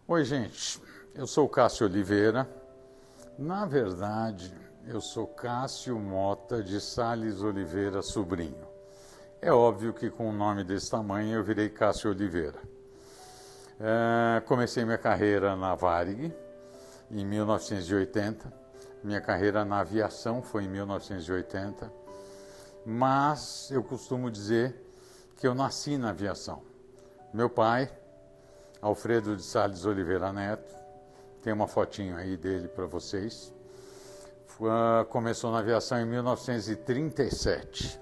Oi, gente. Eu sou o Cássio Oliveira. Na verdade, eu sou Cássio Mota de Sales Oliveira Sobrinho. É óbvio que com um nome desse tamanho eu virei Cássio Oliveira. Comecei minha carreira na Varig em 1980. Minha carreira na aviação foi em 1980. Mas eu costumo dizer que eu nasci na aviação. Meu pai, Alfredo de Sales Oliveira Neto, tem uma fotinho aí dele para vocês. Começou na aviação em 1937.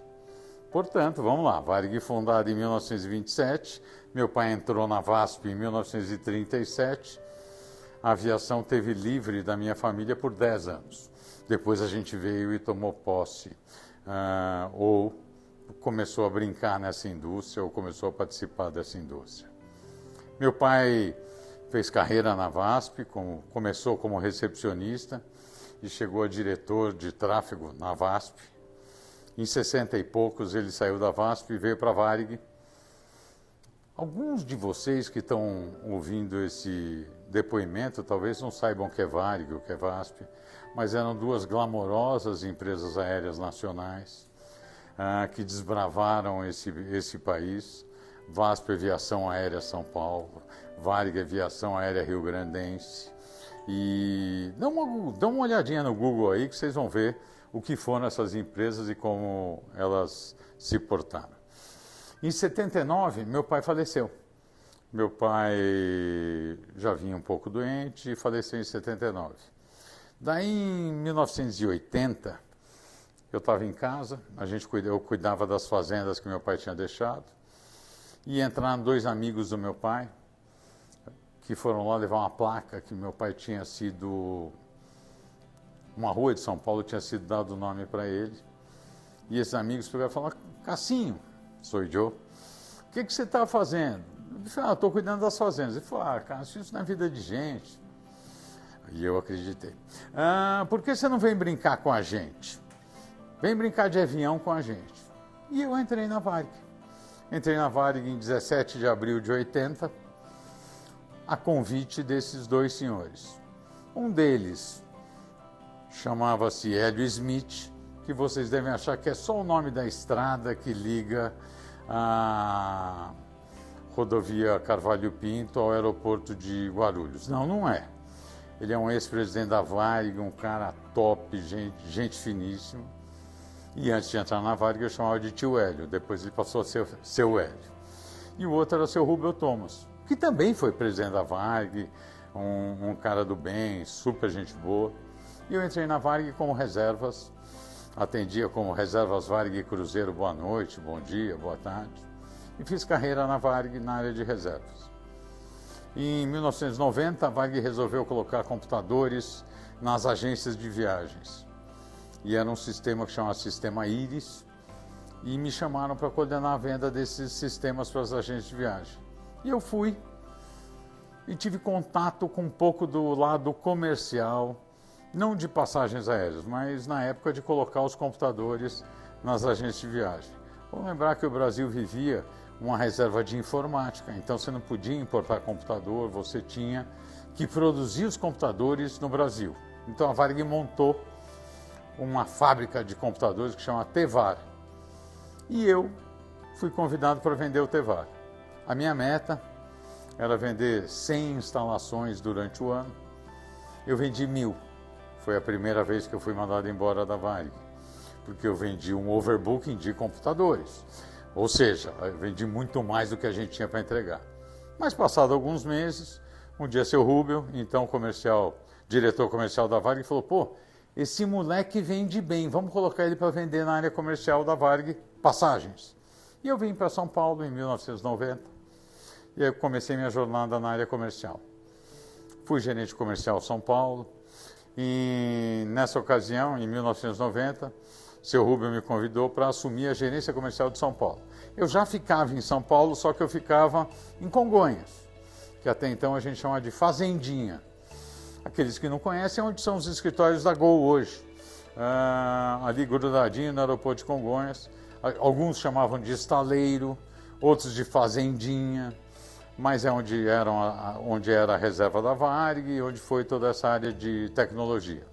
Portanto, vamos lá, Varig fundada em 1927, meu pai entrou na VASP em 1937, a aviação teve livre da minha família por 10 anos. Depois a gente veio e tomou posse, ou começou a brincar nessa indústria, ou começou a participar dessa indústria. Meu pai fez carreira na VASP, começou como recepcionista e chegou a diretor de tráfego na VASP. Em 60 e poucos ele saiu da VASP e veio para a Varig. Alguns de vocês que estão ouvindo esse depoimento talvez não saibam o que é Varig, o que é VASP, mas eram duas glamorosas empresas aéreas nacionais que desbravaram esse país. VASP Aviação Aérea São Paulo, Varig Aviação Aérea Rio Grandense. E dá uma olhadinha no Google aí que vocês vão ver o que foram essas empresas e como elas se portaram. Em 79, meu pai faleceu. Meu pai já vinha um pouco doente e faleceu em 79. Daí, em 1980, eu estava em casa, eu cuidava das fazendas que meu pai tinha deixado, e entraram dois amigos do meu pai, que foram lá levar uma placa que meu pai tinha sido... Uma rua de São Paulo tinha sido dado o nome para ele. E esses amigos pegaram e falaram: Cassinho, sou eu, o que você está fazendo? Eu falei: estou cuidando das fazendas. Ele falou: Cássio, isso não é vida de gente. E eu acreditei. Por que você não vem brincar com a gente? Vem brincar de avião com a gente. E eu entrei na Varig. Entrei na Varig em 17 de abril de 80, a convite desses dois senhores. Um deles chamava-se Hélio Smith, que vocês devem achar que é só o nome da estrada que liga a rodovia Carvalho Pinto ao aeroporto de Guarulhos. Não, não é. Ele é um ex-presidente da Varig, um cara top, gente finíssima. E antes de entrar na Varig eu chamava de tio Hélio, depois ele passou a ser seu Hélio. E o outro era o seu Rubel Thomas, que também foi presidente da Varig, um cara do bem, super gente boa. E eu entrei na Varig como reservas, atendia como reservas Varig Cruzeiro, boa noite, bom dia, boa tarde. E fiz carreira na Varig na área de reservas. Em 1990, a Varig resolveu colocar computadores nas agências de viagens. E era um sistema que chamava Sistema Iris, e me chamaram para coordenar a venda desses sistemas para as agências de viagem. E eu fui e tive contato com um pouco do lado comercial, não de passagens aéreas, mas na época de colocar os computadores nas agências de viagem. Vamos lembrar que o Brasil vivia uma reserva de informática, então você não podia importar computador, você tinha que produzir os computadores no Brasil. Então a Varig montou uma fábrica de computadores que chama Tevar. E eu fui convidado para vender o Tevar. A minha meta era vender 100 instalações durante o ano. Eu vendi 1000. Foi a primeira vez que eu fui mandado embora da Varig, porque eu vendi um overbooking de computadores. Ou seja, eu vendi muito mais do que a gente tinha para entregar. Mas passado alguns meses, um dia seu Rubel, então diretor comercial da Varig, falou: pô, esse moleque vende bem, vamos colocar ele para vender na área comercial da Varig passagens. E eu vim para São Paulo em 1990, e aí eu comecei minha jornada na área comercial. Fui gerente comercial São Paulo, e nessa ocasião, em 1990, seu Rubel me convidou para assumir a gerência comercial de São Paulo. Eu já ficava em São Paulo, só que eu ficava em Congonhas, que até então a gente chama de fazendinha. Aqueles que não conhecem, onde são os escritórios da Gol hoje. Ali grudadinho no aeroporto de Congonhas. Alguns chamavam de estaleiro, outros de fazendinha. mas é onde era a reserva da Varig e onde foi toda essa área de tecnologia.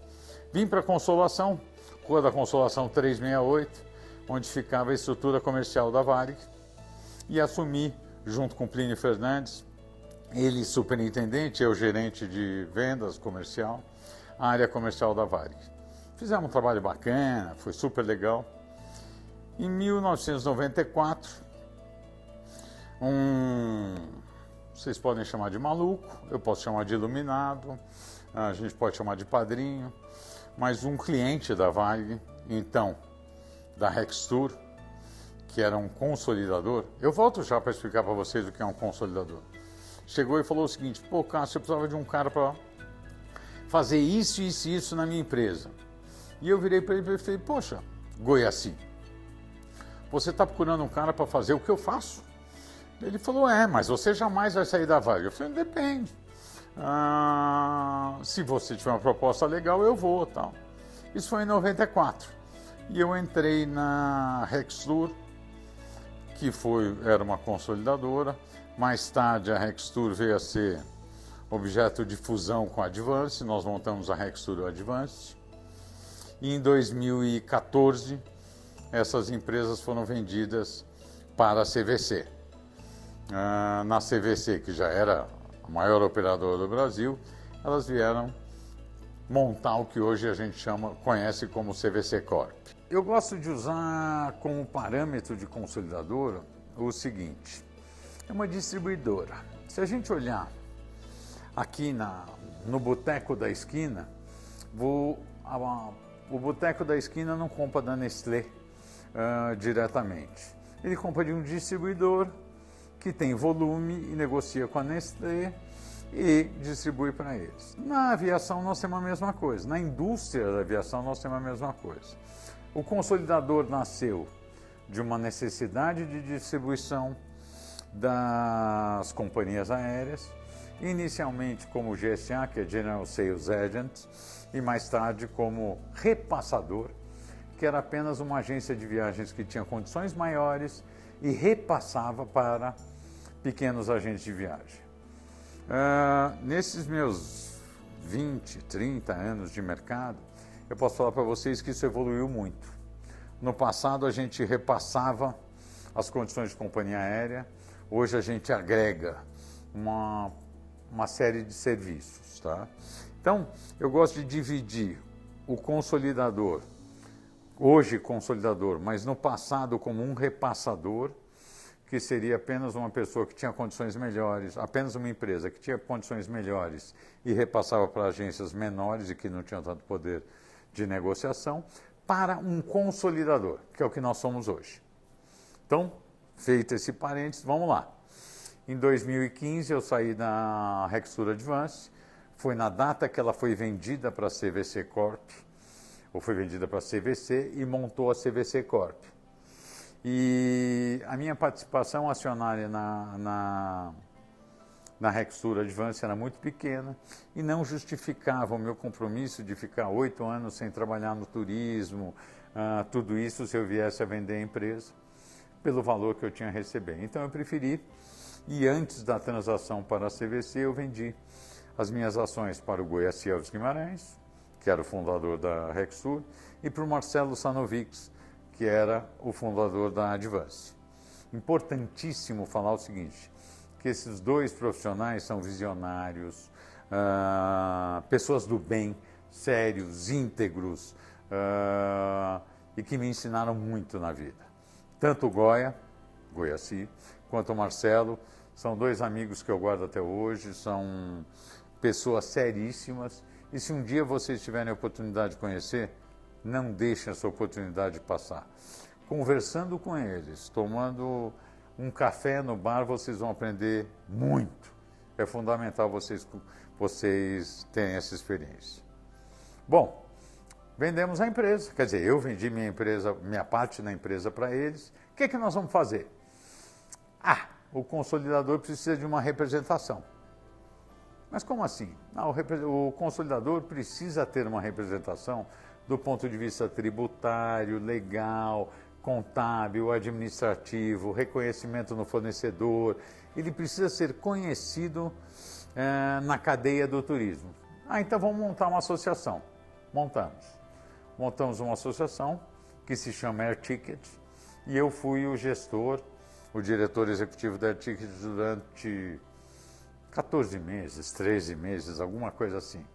Vim para Consolação, Rua da Consolação 368, onde ficava a estrutura comercial da Varig, e assumi, junto com Plínio Fernandes, ele superintendente, eu gerente de vendas comercial, a área comercial da Varig. Fizemos um trabalho bacana, foi super legal. Em 1994, vocês podem chamar de maluco, eu posso chamar de iluminado, a gente pode chamar de padrinho, mas um cliente da Varig, então, da Rextur, que era um consolidador, eu volto já para explicar para vocês o que é um consolidador, chegou e falou o seguinte: pô, Cássio, eu precisava de um cara para fazer isso, isso e isso na minha empresa. E eu virei para ele e falei: poxa, Goiaci, você está procurando um cara para fazer o que eu faço? Ele falou: mas você jamais vai sair da Varig. Eu falei: depende. Se você tiver uma proposta legal, eu vou, tal. Isso foi em 94. E eu entrei na Rextur, que era uma consolidadora. Mais tarde a Rextur veio a ser objeto de fusão com a Advance. Nós montamos a Rextur e a Advance. E em 2014, essas empresas foram vendidas para a CVC. Na CVC, que já era a maior operadora do Brasil, elas vieram montar o que hoje a gente conhece como CVC Corp. Eu gosto de usar como parâmetro de consolidadora o seguinte: é uma distribuidora. Se a gente olhar aqui no boteco da esquina, o boteco da esquina não compra da Nestlé diretamente. Ele compra de um distribuidor que tem volume e negocia com a Nestlé e distribui para eles. Na aviação nós temos a mesma coisa, na indústria da aviação nós temos a mesma coisa. O consolidador nasceu de uma necessidade de distribuição das companhias aéreas, inicialmente como GSA, que é General Sales Agent, e mais tarde como repassador, que era apenas uma agência de viagens que tinha condições maiores e repassava para pequenos agentes de viagem. Nesses meus 20, 30 anos de mercado, eu posso falar para vocês que isso evoluiu muito. No passado a gente repassava as condições de companhia aérea, hoje a gente agrega uma série de serviços, tá? Então, eu gosto de dividir o consolidador, hoje consolidador, mas no passado como um repassador, que seria apenas uma pessoa que tinha condições melhores, apenas uma empresa que tinha condições melhores e repassava para agências menores e que não tinham tanto poder de negociação, para um consolidador, que é o que nós somos hoje. Então, feito esse parênteses, vamos lá. Em 2015 eu saí da Rextur Advance, foi na data que ela foi vendida para a CVC Corp, ou foi vendida para a CVC e montou a CVC Corp. E a minha participação acionária na Rextur Advance era muito pequena e não justificava o meu compromisso de ficar 8 anos sem trabalhar no turismo, tudo isso se eu viesse a vender a empresa, pelo valor que eu tinha a receber. Então eu preferi, e antes da transação para a CVC eu vendi as minhas ações para o Goiaci Alves Guimarães, que era o fundador da Rextur, e para o Marcelo Sanovics, que era o fundador da Advance. Importantíssimo falar o seguinte, que esses dois profissionais são visionários, pessoas do bem, sérios, íntegros, e que me ensinaram muito na vida. Tanto o Goiaci, quanto o Marcelo, são dois amigos que eu guardo até hoje, são pessoas seríssimas, e se um dia vocês tiverem a oportunidade de conhecer, não deixem essa oportunidade passar. Conversando com eles, tomando um café no bar, vocês vão aprender muito. É fundamental vocês terem essa experiência. Bom, vendemos a empresa, quer dizer, eu vendi minha parte da empresa para eles. O que é que nós vamos fazer? O consolidador precisa de uma representação. Mas como assim? O consolidador precisa ter uma representação do ponto de vista tributário, legal, contábil, administrativo, reconhecimento no fornecedor, ele precisa ser conhecido na cadeia do turismo. Então vamos montar uma associação. Montamos uma associação que se chama Air Ticket e eu fui o gestor, o diretor executivo da Air Ticket durante 14 meses, 13 meses, alguma coisa assim.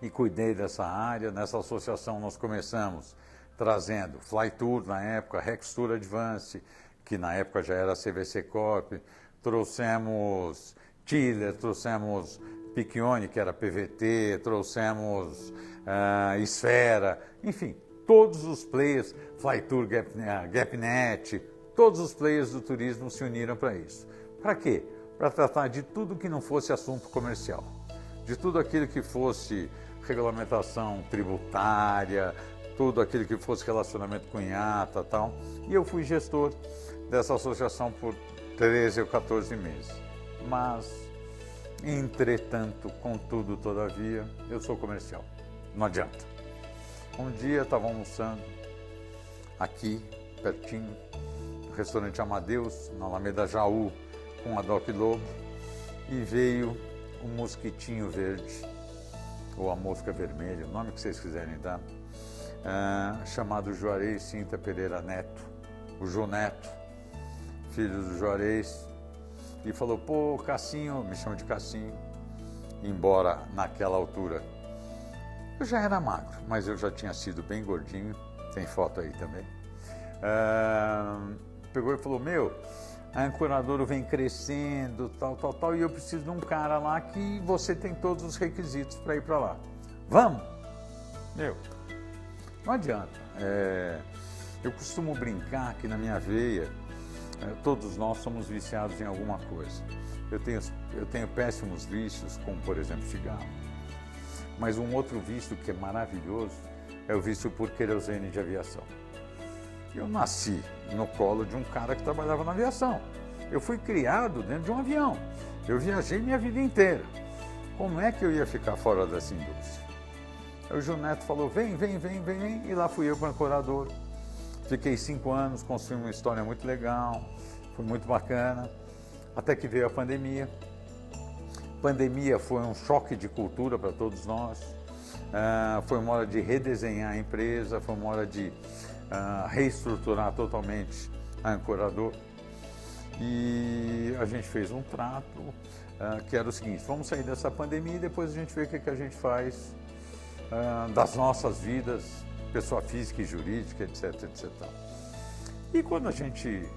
E cuidei dessa área. Nessa associação nós começamos trazendo Flytour na época, Rextour Advance, que na época já era CVC Corp, trouxemos Tiller, trouxemos Piccioni, que era PVT, trouxemos Esfera, enfim, todos os players, Flytour, Gapnet, todos os players do turismo se uniram para isso. Para quê? Para tratar de tudo que não fosse assunto comercial, de tudo aquilo que fosse regulamentação tributária, tudo aquilo que fosse relacionamento com IATA e tal. E eu fui gestor dessa associação por 13 ou 14 meses. Mas, entretanto, contudo, todavia, eu sou comercial. Não adianta. Um dia estava almoçando aqui, pertinho, no restaurante Amadeus, na Alameda Jaú, com a Doc Lobo, e veio um mosquitinho verde, ou a mosca vermelha, o nome que vocês quiserem dar, chamado Juarez Cinta Pereira Neto, o Ju Neto, filho do Juarez, e falou: pô, Cassinho, me chama de Cassinho, embora naquela altura eu já era magro, mas eu já tinha sido bem gordinho, tem foto aí também. Pegou e falou: meu, a Ancoradouro vem crescendo, tal, e eu preciso de um cara lá que você tem todos os requisitos para ir para lá. Vamos? Meu, não adianta. Eu costumo brincar que na minha veia, todos nós somos viciados em alguma coisa. Eu tenho péssimos vícios, como por exemplo cigarro. Mas um outro vício que é maravilhoso é o vício por querosene de aviação. Eu nasci no colo de um cara que trabalhava na aviação. Eu fui criado dentro de um avião. Eu viajei minha vida inteira. Como é que eu ia ficar fora dessa indústria? Aí o Ju Neto falou: vem, e lá fui eu para o Ancoradouro. Fiquei 5 anos, construí uma história muito legal, foi muito bacana, até que veio a pandemia. A pandemia foi um choque de cultura para todos nós, foi uma hora de redesenhar a empresa, foi uma hora de reestruturar totalmente a Ancoradouro. E a gente fez um trato que era o seguinte: vamos sair dessa pandemia e depois a gente vê o que a gente faz das nossas vidas, pessoa física e jurídica, etc. E quando a gente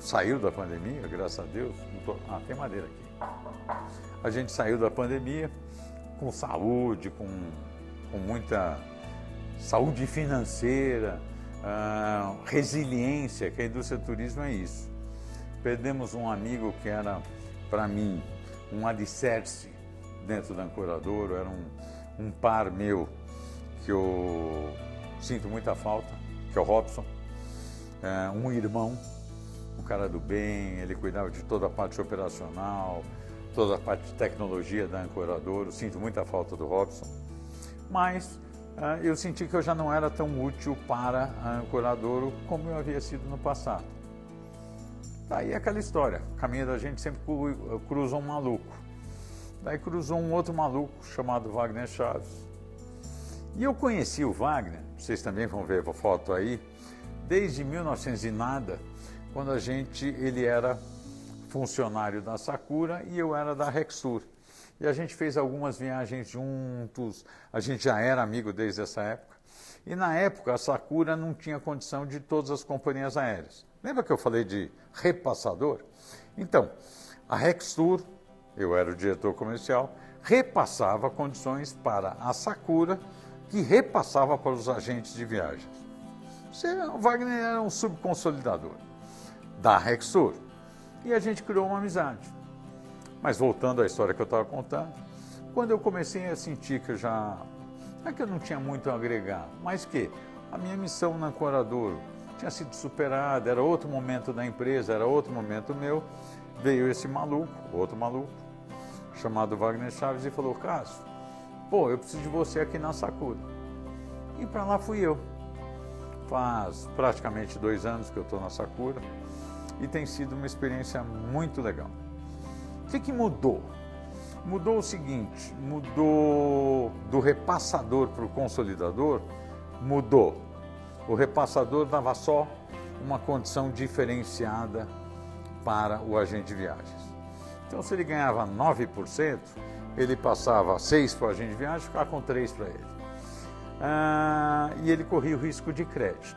saiu da pandemia, graças a Deus, tem madeira aqui. A gente saiu da pandemia com saúde, com muita saúde financeira, resiliência, que a indústria do turismo é isso. Perdemos um amigo que era, para mim, um alicerce dentro da Ancoradouro, era um par meu que eu sinto muita falta, que é o Robson, um irmão, um cara do bem, ele cuidava de toda a parte operacional, toda a parte de tecnologia da Ancoradouro, sinto muita falta do Robson, mas eu senti que eu já não era tão útil para a Ancoradouro como eu havia sido no passado. Daí aquela história, o caminho da gente sempre cruzou um maluco, daí cruzou um outro maluco chamado Wagner Chaves. E eu conheci o Wagner, vocês também vão ver a foto aí, desde 1900 e nada, quando ele era funcionário da Sakura e eu era da Rextour. E a gente fez algumas viagens juntos, a gente já era amigo desde essa época. E na época a Sakura não tinha condição de todas as companhias aéreas. Lembra que eu falei de repassador? Então, a Rextour, eu era o diretor comercial, repassava condições para a Sakura, que repassava para os agentes de viagens. O Wagner era um subconsolidador da Rextour e a gente criou uma amizade. Mas voltando à história que eu estava contando, quando eu comecei a sentir que não é que eu não tinha muito a agregar, mas que a minha missão na Ancoradouro tinha sido superada, era outro momento da empresa, era outro momento meu, veio esse outro maluco, chamado Wagner Chaves, e falou: Cássio, eu preciso de você aqui na Sakura. E para lá fui eu. Faz praticamente 2 anos que eu estou na Sakura e tem sido uma experiência muito legal. O que mudou? Mudou o seguinte, mudou do repassador para o consolidador, mudou. O repassador dava só uma condição diferenciada para o agente de viagens. Então, se ele ganhava 9%, ele passava 6% para o agente de viagens e ficava com 3% para ele. E ele corria o risco de crédito.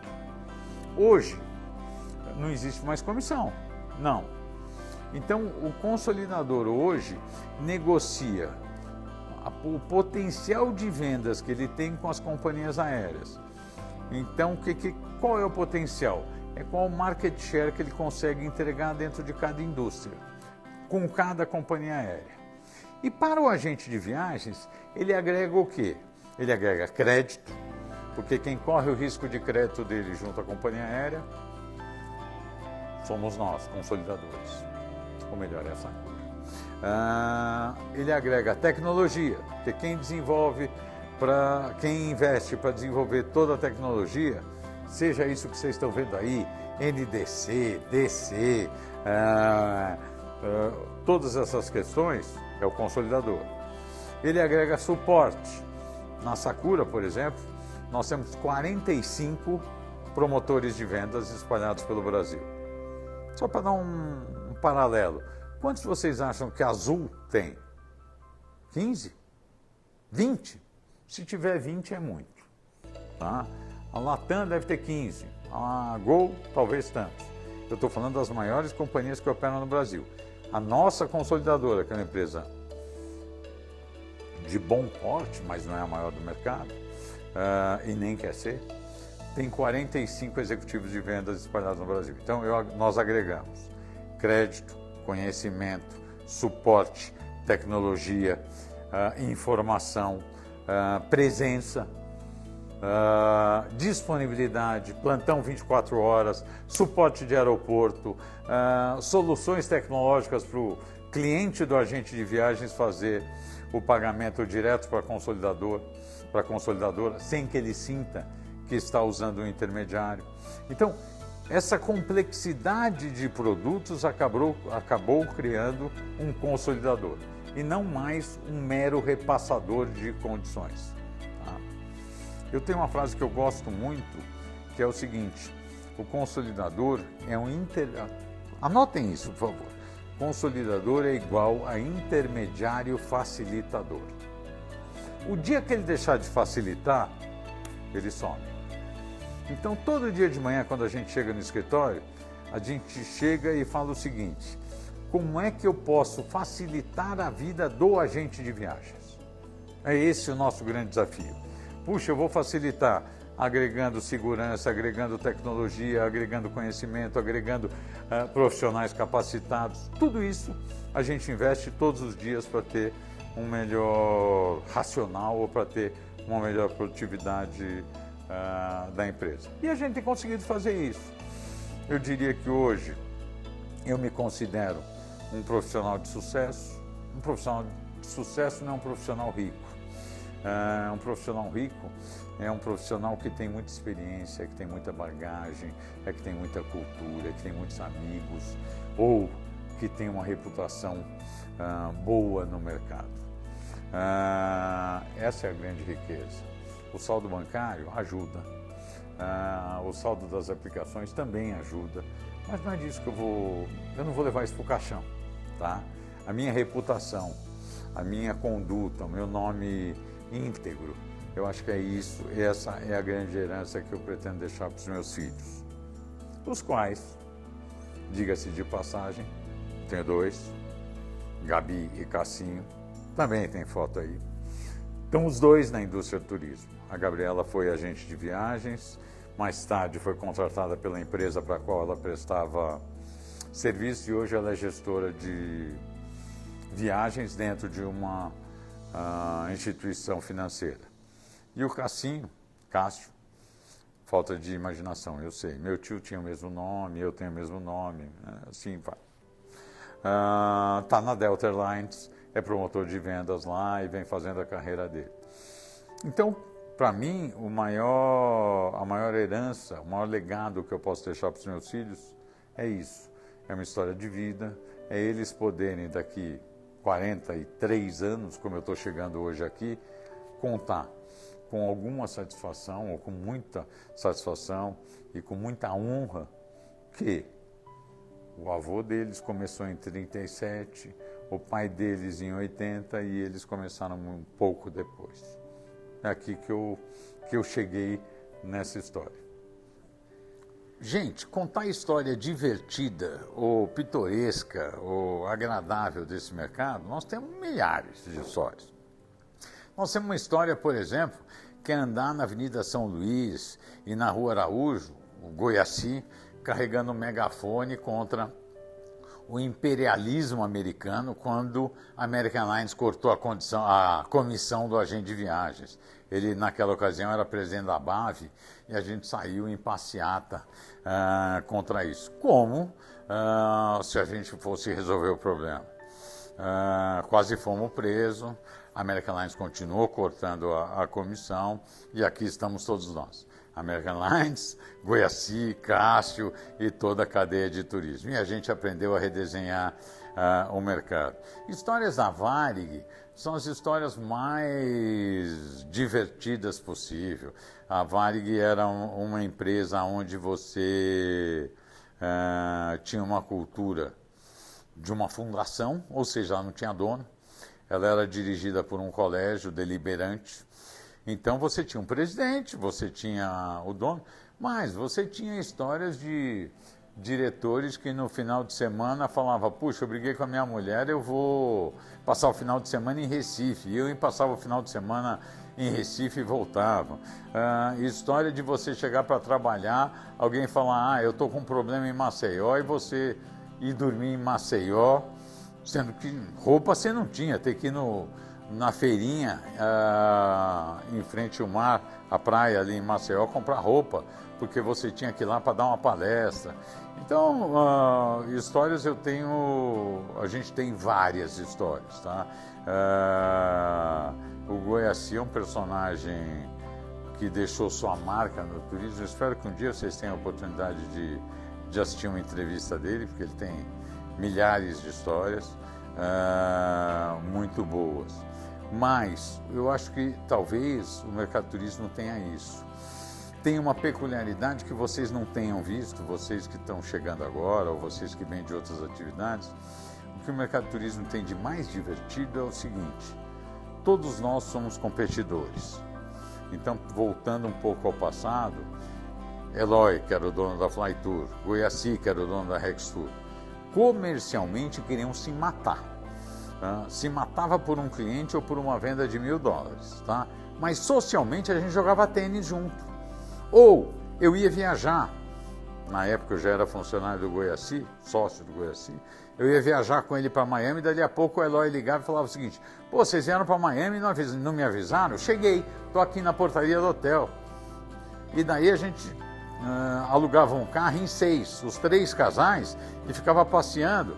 Hoje, não existe mais comissão, não. Então, o consolidador hoje negocia o potencial de vendas que ele tem com as companhias aéreas. Então, qual é o potencial? É qual o market share que ele consegue entregar dentro de cada indústria, com cada companhia aérea. E para o agente de viagens, ele agrega o quê? Ele agrega crédito, porque quem corre o risco de crédito dele junto à companhia aérea somos nós, consolidadores. Ou melhor, é a Sakura. Ele agrega tecnologia, porque quem investe para desenvolver toda a tecnologia, seja isso que vocês estão vendo aí, NDC, DC, todas essas questões, é o consolidador. Ele agrega suporte. Na Sakura, por exemplo, nós temos 45 promotores de vendas espalhados pelo Brasil. Só para dar um paralelo, quantos vocês acham que a Azul tem? 15? 20? Se tiver 20 é muito. Tá? A Latam deve ter 15, a Gol talvez tantos. Eu estou falando das maiores companhias que operam no Brasil. A nossa consolidadora, que é uma empresa de bom porte, mas não é a maior do mercado, e nem quer ser, tem 45 executivos de vendas espalhados no Brasil. Então, nós agregamos crédito, conhecimento, suporte, tecnologia, informação, presença, disponibilidade, plantão 24 horas, suporte de aeroporto, soluções tecnológicas para o cliente do agente de viagens fazer o pagamento direto para a consolidadora, sem que ele sinta que está usando um intermediário. Então, essa complexidade de produtos acabou criando um consolidador e não mais um mero repassador de condições. Tá? Eu tenho uma frase que eu gosto muito, que é o seguinte: o consolidador é Anotem isso, por favor. Consolidador é igual a intermediário facilitador. O dia que ele deixar de facilitar, ele some. Então, todo dia de manhã, quando a gente chega no escritório, a gente chega e fala o seguinte: como é que eu posso facilitar a vida do agente de viagens? É esse o nosso grande desafio. Puxa, eu vou facilitar agregando segurança, agregando tecnologia, agregando conhecimento, agregando profissionais capacitados. Tudo isso a gente investe todos os dias para ter um melhor racional ou para ter uma melhor produtividade da empresa. E a gente tem conseguido fazer isso. Eu diria que hoje eu me considero um profissional de sucesso. Um profissional de sucesso não é um profissional rico. Um profissional rico é um profissional que tem muita experiência, que tem muita bagagem, que tem muita cultura, que tem muitos amigos ou que tem uma reputação boa no mercado. Essa é a grande riqueza. O saldo bancário ajuda, o saldo das aplicações também ajuda, mas não é disso que eu não vou levar isso para o caixão, tá? A minha reputação, a minha conduta, o meu nome íntegro, eu acho que é isso, essa é a grande herança que eu pretendo deixar para os meus filhos, os quais, diga-se de passagem, tenho 2, Gabi e Cassinho, também tem foto aí. Então, os 2 na indústria do turismo. A Gabriela foi agente de viagens, mais tarde foi contratada pela empresa para a qual ela prestava serviço e hoje ela é gestora de viagens dentro de uma instituição financeira. E o Cassinho, Cássio, falta de imaginação, eu sei. Meu tio tinha o mesmo nome, eu tenho o mesmo nome, assim vai. Está na Delta Airlines, é promotor de vendas lá e vem fazendo a carreira dele. Então, para mim, a maior herança, o maior legado que eu posso deixar para os meus filhos é isso. É uma história de vida, é eles poderem daqui 43 anos, como eu estou chegando hoje aqui, contar com alguma satisfação, ou com muita satisfação e com muita honra, que o avô deles começou em 37, o pai deles em 80 e eles começaram um pouco depois. É aqui que eu cheguei nessa história. Gente, contar a história divertida, ou pitoresca, ou agradável desse mercado, nós temos milhares de histórias. Nós temos uma história, por exemplo, que é andar na Avenida São Luís e na Rua Araújo, o Goiaci, carregando um megafone contra o imperialismo americano quando a American Airlines cortou a comissão do agente de viagens. Ele, naquela ocasião, era presidente da BAV e a gente saiu em passeata contra isso. Como se a gente fosse resolver o problema. Quase fomos presos, a American Airlines continuou cortando a comissão e aqui estamos todos nós. American Airlines, Goiaci, Cássio e toda a cadeia de turismo. E a gente aprendeu a redesenhar o mercado. Histórias da Varig são as histórias mais divertidas possível. A Varig era uma empresa onde você tinha uma cultura de uma fundação, ou seja, ela não tinha dono. Ela era dirigida por um colégio deliberante. Então você tinha um presidente, você tinha o dono, mas você tinha histórias de diretores que no final de semana falavam: puxa, eu briguei com a minha mulher, eu vou passar o final de semana em Recife. E eu passava o final de semana em Recife e voltava. História de você chegar para trabalhar, alguém falar: eu estou com um problema em Maceió, e você ir dormir em Maceió, sendo que roupa você não tinha, ter que ir na feirinha, em frente ao mar, a praia ali em Maceió, comprar roupa, porque você tinha que ir lá para dar uma palestra. Então, histórias a gente tem várias histórias, tá? O Goiaci é um personagem que deixou sua marca no turismo. Eu espero que um dia vocês tenham a oportunidade de assistir uma entrevista dele, porque ele tem milhares de histórias muito boas. Mas eu acho que talvez o mercado de turismo tenha isso. Tem uma peculiaridade que vocês não tenham visto, vocês que estão chegando agora, ou vocês que vêm de outras atividades. O que o mercado de turismo tem de mais divertido é o seguinte: todos nós somos competidores. Então, voltando um pouco ao passado, Eloy, que era o dono da Flytour, Goiaci, que era o dono da Rextour, comercialmente queriam se matar. Se matava por um cliente ou por uma venda de $1.000, tá? Mas socialmente a gente jogava tênis junto. Ou eu ia viajar, na época eu já era funcionário do Goiaci, sócio do Goiaci, eu ia viajar com ele para Miami, dali a pouco o Eloy ligava e falava o seguinte: pô, vocês vieram para Miami e não me avisaram? Eu cheguei, estou aqui na portaria do hotel. E daí a gente alugava um carro em 6, os 3 casais, e ficava passeando.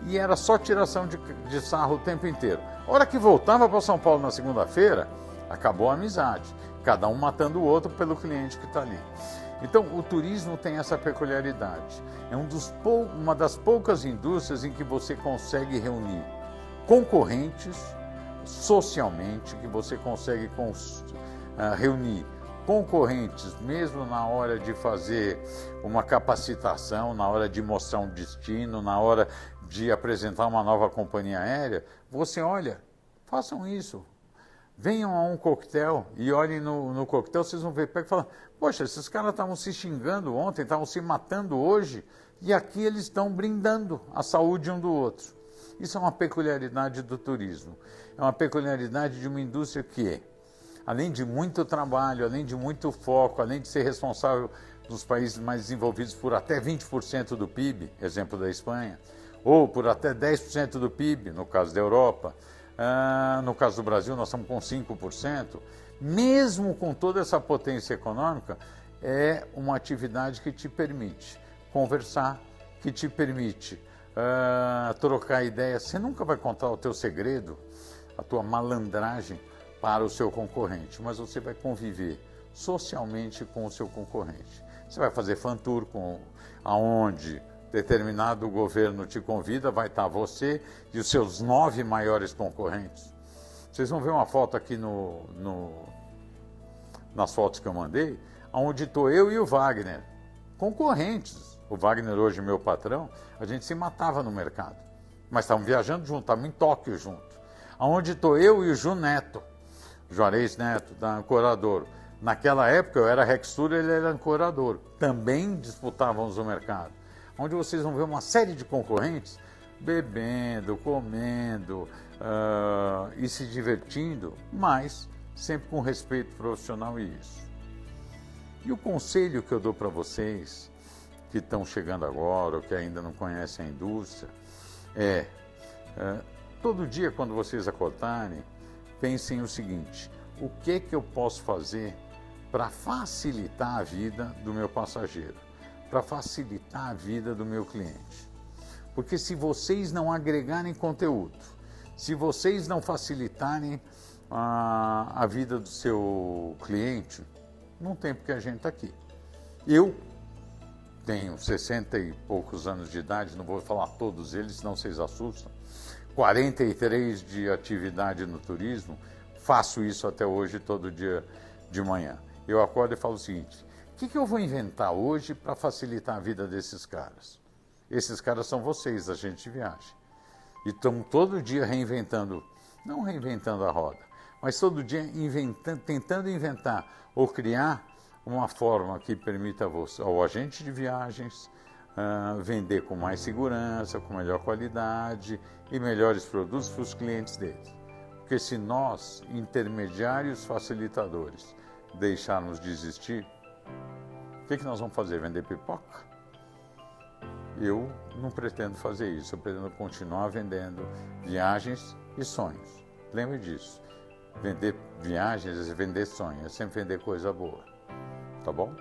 E era só tiração de sarro o tempo inteiro. A hora que voltava para São Paulo na segunda-feira, acabou a amizade. Cada um matando o outro pelo cliente que está ali. Então, o turismo tem essa peculiaridade. É uma das poucas indústrias em que você consegue reunir concorrentes socialmente, que você consegue reunir concorrentes, mesmo na hora de fazer uma capacitação, na hora de mostrar um destino, na hora de apresentar uma nova companhia aérea. Você olha, façam isso. Venham a um coquetel e olhem no coquetel, vocês vão ver e falam: poxa, esses caras estavam se xingando ontem, estavam se matando hoje, e aqui eles estão brindando a saúde um do outro. Isso é uma peculiaridade do turismo. É uma peculiaridade de uma indústria que, além de muito trabalho, além de muito foco, além de ser responsável nos países mais desenvolvidos por até 20% do PIB, exemplo da Espanha, ou por até 10% do PIB, no caso da Europa, no caso do Brasil nós estamos com 5%, mesmo com toda essa potência econômica, é uma atividade que te permite conversar, que te permite trocar ideias. Você nunca vai contar o teu segredo, a tua malandragem, para o seu concorrente, mas você vai conviver socialmente com o seu concorrente. Você vai fazer fan tour aonde determinado governo te convida, vai estar você e os seus 9 maiores concorrentes. Vocês vão ver uma foto aqui nas fotos que eu mandei, onde estou eu e o Wagner, concorrentes. O Wagner hoje meu patrão, a gente se matava no mercado, mas estávamos viajando junto, estávamos em Tóquio junto. Onde estou eu e o Ju Neto, Juarez Neto, da Ancoradouro. Naquela época eu era Rextur, ele era Ancoradouro. Também disputávamos o mercado. Onde vocês vão ver uma série de concorrentes bebendo, comendo e se divertindo, mas sempre com respeito profissional e isso. E o conselho que eu dou para vocês que estão chegando agora ou que ainda não conhecem a indústria todo dia quando vocês acordarem, pensem o seguinte: o que eu posso fazer para facilitar a vida do meu passageiro, para facilitar a vida do meu cliente? Porque se vocês não agregarem conteúdo, se vocês não facilitarem a vida do seu cliente, não tem porque a gente está aqui. Eu tenho 60 e poucos anos de idade, não vou falar todos eles, senão vocês assustam. 43 de atividade no turismo, faço isso até hoje, todo dia de manhã. Eu acordo e falo o seguinte: o que eu vou inventar hoje para facilitar a vida desses caras? Esses caras são vocês, agentes de viagem. E estão todo dia reinventando, não reinventando a roda, mas todo dia tentando inventar ou criar uma forma que permita ao agente de viagens vender com mais segurança, com melhor qualidade e melhores produtos para os clientes deles. Porque se nós, intermediários facilitadores, deixarmos de existir, o que nós vamos fazer? Vender pipoca? Eu não pretendo fazer isso, eu pretendo continuar vendendo viagens e sonhos. Lembre disso, vender viagens é vender sonhos, é sempre vender coisa boa, tá bom?